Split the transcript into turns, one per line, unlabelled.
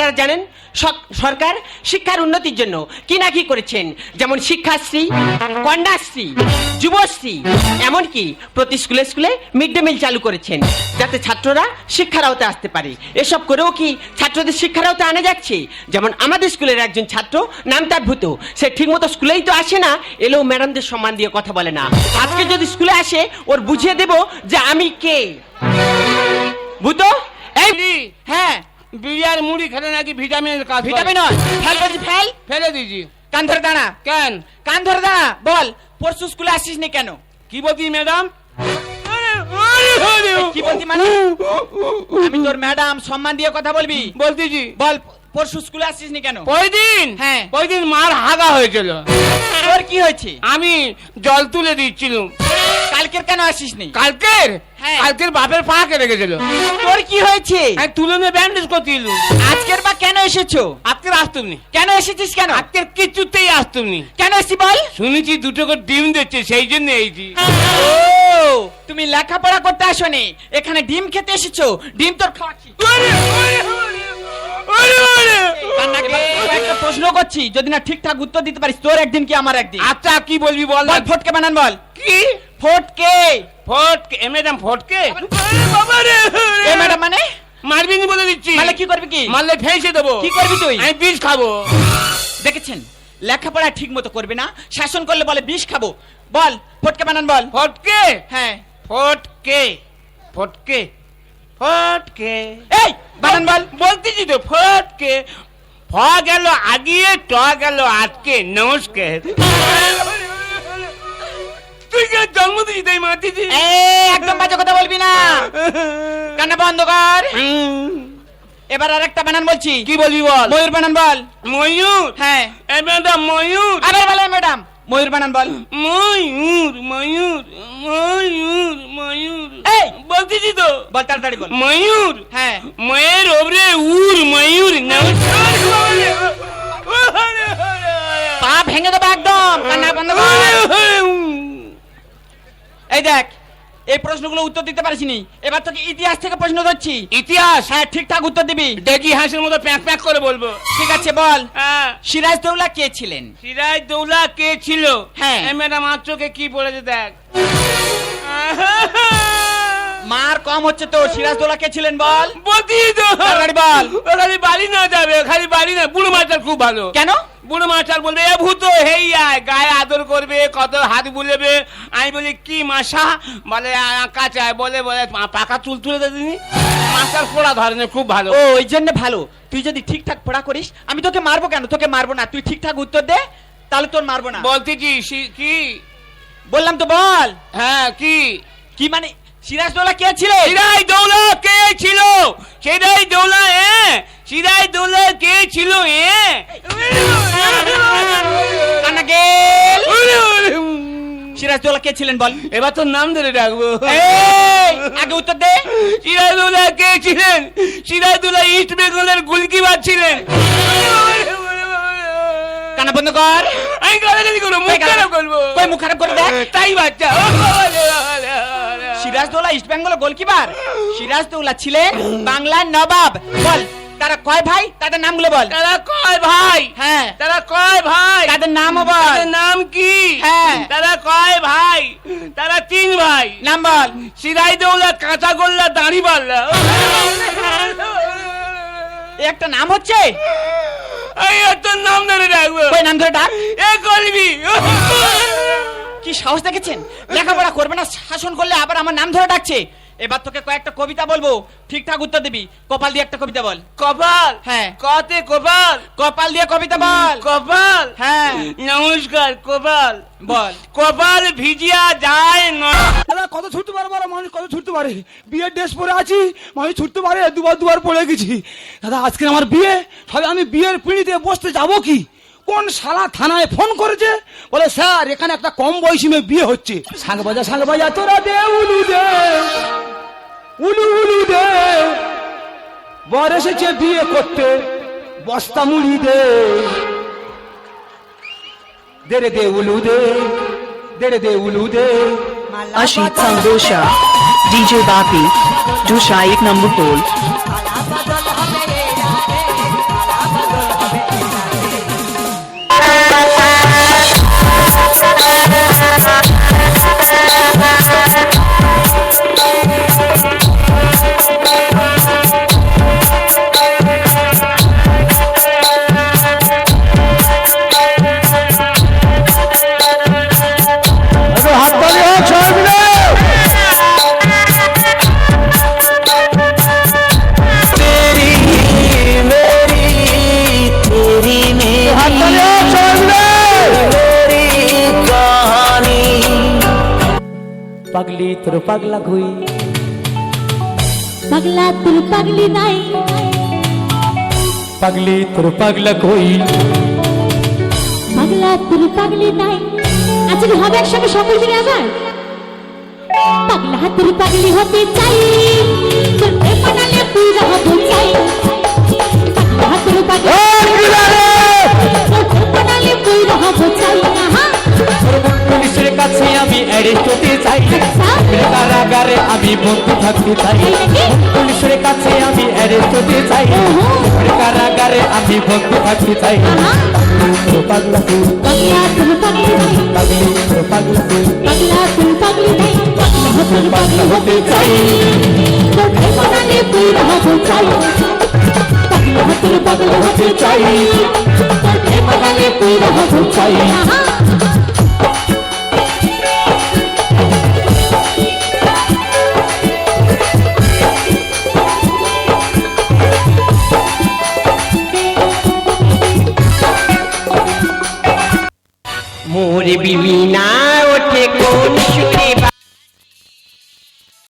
আপনারা জানেন সরকার শিক্ষার উন্নতির জন্য কি না কি করেছেন, যেমন শিক্ষাশ্রী, কন্যাশ্রী, যুবশ্রী, এমনকি প্রতি স্কুলে স্কুলে মিড ডে মিল চালু করেছেন যাতে ছাত্ররা শিক্ষার আওতায় আসতে পারে। এসব করেও কি ছাত্রদের শিক্ষার আওতায় আনা যাচ্ছে? যেমন আমাদের স্কুলের একজন ছাত্র নাম তার ভূত, সে ঠিকমতো স্কুলেই তো আসে না, এলেও ম্যাডামদের সম্মান দিয়ে কথা বলে না। আজকে যদি স্কুলে আসে ওর বুঝিয়ে দেব যে আমি কে। ভূত, এই
হ্যাঁ, বিরিয়ার মুড়ি খেলে নাকি ভিটামিনের কাজ।
ভিটামিন নয়, ফেল বলছি, ফেল।
ফেলে দিয়েছি।
কান ধরে দাঁড়া।
কেন?
কান ধরে দাঁড়া। বল, পরশু স্কুলে আসিস নি কেন?
কি বলছি ম্যাডাম?
কি বলছি মানে? আমি তোর ম্যাডাম, সম্মান দিয়ে কথা বলবি।
বলতেছি।
বল, পরশু স্কুলে আসিস নি কেন?
ওই দিন,
হ্যাঁ,
ওই দিন মার হাগা হয়েছিল।
তোর কি হয়েছে?
আমি জল তুলে দিচ্ছিলাম।
কালকের কেন আসিস নি?
কালকের?
হ্যাঁ।
কালকের বাপের পা কেটে গেছিল।
তোর কি হয়েছে?
আমি তুলে নিয়ে ব্যান্ডেজ করছিল।
আজকের বা কেন এসেছো?
আজকে আসতুমনি।
কেন এসেছিস? কেন
আজকে কিছুতেই আসতুমনি।
কেন এসেছি বল?
শুনেছি দুটো করে ডিম দিচ্ছে, সেই জন্য এইছি।
ও, তুমি লেখাপড়া করতে আসোনি, এখানে ডিম খেতে এসেছো। ডিম তোর খাওয়াচ্ছি। একটা প্রশ্ন করছি, যদি না ঠিকঠাক উত্তর দিতে পারিস তোর একদিন কি আমার একদিন।
আচ্ছা কি বলবি বল।
বল, ফটকে বানান বল।
কি
ফটকে?
ফটকে? এ ম্যাডাম ফটকে?
এ ম্যাডাম মানে?
মারবি নি বলে দিচ্ছি।
মানে কি করবি? কি
মারলে ফেঁসে দেবো।
কি করবি তুই?
আমি বিষ খাবো।
দেখেছেন, লেখাপড়া ঠিক মতো করবে না, শাসন করলে বলে বিষ খাবো। বল, ফটকে বানান বল।
ফটকে?
হ্যাঁ,
ফটকে, ফটকে, ফটকে।
এই বানান বল।
বলতেছি তো ফটকে। ফ গেল আগিয়ে, ট গেল আজকে। নমস্কার। তুই কে জন্ম দিয়েছি তাই মাতিছি?
একদম বাজে কথা বলবি না, কান্না বন্ধ কর। এবার আরেকটা বানান বলছি।
কি বলবি বল।
ময়ূর বানান বল।
ময়ূর?
হ্যাঁ।
এ ম্যাডাম ময়ূর।
আবার বলে ম্যাডাম, ময়ূর বানান বল।
ময়ূর, ময়ূর, ময়ূর, ময়ূর।
এই
বলতেছি তো।
বল, তাড়াতাড়ি বল।
ময়ূর?
হ্যাঁ।
ময়ের ওপরে উর, ময়ূর। নমস্কার।
পা ভেঙে দেবো একদম, কান্না বন্ধ কর। এই দেখ, এই প্রশ্নগুলো উত্তর দিতে পারিসনি, এবার তোকে ইতিহাস থেকে প্রশ্ন ধরছি।
ইতিহাস?
হ্যাঁ, ঠিকঠাক উত্তর দিবি।
ডেকি হাঁসের মতো প্যাক প্যাক করে বলবো।
ঠিক আছে বল।
হ্যাঁ।
সিরাজদৌল্লা কে ছিলেন?
সিরাজদৌল্লা কে ছিল?
হ্যাঁ।
এই ম্যাডাম আমার চোখে কি পড়েছে দেখ।
মার কম হচ্ছে তো, সিরাজদৌল্লা কে ছিলেন বল।
বলছি তো।
তাড়াতাড়ি বল।
খালি বাড়ি না যাবে, খালি বাড়ি না। বুড়ো মাস্টার খুব ভালো।
কেন?
বুড়ো মাস্টার বলবে এ ভূত হেই আয়, গায়ে আদর করবে, কত হাত বুলেবে। আমি বলি কি মাসা? বলে কাছে আয়। বলে বলে পাকা চুল তুলে দিনি। মাস্টার পড়া ধরনের খুব ভালো।
ও, ওই জন্য ভালো। তুই যদি ঠিকঠাক পড়া করিস, আমি তোকে মারবো কেন? তোকে মারবো না, তুই ঠিকঠাক উত্তর দে, তাহলে তোর মারবো না।
বলতেছি কি
বললাম তো বল।
হ্যাঁ কি
কি মানে? সিরাজদৌল্লা কে ছিল?
সিরাজদৌল্লা কে ছিল? সিরাজদৌল্লা সিরাজদৌল্লা কে ছিল?
কান্না গেল। সিরাজদৌল্লা কে ছিলেন বল।
এবার তোর নাম ধরে ডাকবো।
আগে উত্তর দে।
সিরাজদৌল্লা কে ছিলেন? সিরাজদৌল্লা ইস্ট বেঙ্গলের গোলকিপার ছিলেন।
কান্না বন্ধ কর।
আমি গালাগালি করবো, মুখ খারাপ করবো।
কই মুখ খারাপ করে দেখ।
তাই বাচ্চা।
Sirajuddaulah East Bengal goalkeeper? Sirajuddaulah ছিলেন বাংলার নবাব। বল, তারা কয় ভাই, তাদের নামগুলো বল।
তারা কয় ভাই?
হ্যাঁ।
তারা কয় ভাই?
তাদের নামও বল।
তাদের নাম কি?
হ্যাঁ।
তারা কয় ভাই? তারা 3 ভাই।
নাম বল।
সিরাজদৌল্লা, কাঁচাগোল্লা, দাঁড়িপাল্লা।
একটা নাম হচ্ছে।
এই তোর নাম ধরে ডাকবো।
কই নাম ধরে ডাক।
এ করবি?
কি সাহস দেখেছেন? লেখাপড়া করবে না, শাসন করলে আবার আমার নাম ধরে ডাকছে। এবার তোকে কয়েকটা কবিতা বলবো, ঠিকঠাক উত্তর দিবি। কপাল দিয়ে একটা কবিতা বল।
কপাল?
হ্যাঁ।
কতে কপাল?
কপাল দিয়ে কবিতা বল।
কপাল?
হ্যাঁ।
নমস্কার। কপাল
বল।
কপাল ভিজিয়া যায় না।
কত ছুটতে পারে বলো, মানুষ কত ছুটতে পারে? বিয়ের ড্রেস পরে আছি, মানুষ ছুটতে পারে। দুবার পড়ে গেছি। দাদা আজকে আমার বিয়ে, তবে আমি বিয়ের পিঁড়িতে বসতে যাবো কি? কোন শালা থানায় ফোন করেছে, বলে স্যার এখানে একটা কম বয়সী মেয়ে বিয়ে হচ্ছে। শাঁখ বাজা তোরা দে উলু দে, উলু উলু দে। বর এসেছে বিয়ে করতে, বস্তা মুড়ি দে। দে রে দে উলু দে, দে রে দে উলু দে।
Ashit Sangosha, DJ Bapi, Jusha 1 number pole.
পাগলি তোর পাগলা কই
পাগলা তোর পাগলি নাই
পাগলি তোর পাগলা কই
পাগলা তোর পাগলি নাই আচ্ছা কি হবে একসঙ্গে সকল মিলে আবার পাগলা তোর পাগলি হতে চাই তোর প্রেম বানালে পুরা হতে চাই পাগলা তোর পাগলি তোর প্রেম বানালে পুরা হতে চাই আহা
পুলিশের কাছে আমি অ্যারেস্ট হতে চাই কারাগারে আমি বন্ধু থাকতে চাই পুলিশের কাছে আমি অ্যারেস্ট হতে চাই কারাগারে আমি বন্ধু থাকতে চাই তোর পাগলা কই
পাগলা তোর পাগলি নাই
পাগলি তোর পাগলা কই
পাগলা তোর পাগলি নাই পাগলা তোর পাগলি হতে চাই তোর প্রেম বানালে পুরা হতে চাই পাগলা তোর পাগলি হতে চাই তোর প্রেম বানালে পুরা হতে চাই আহা
মোর বিবিনা ওঠে কোন সুরে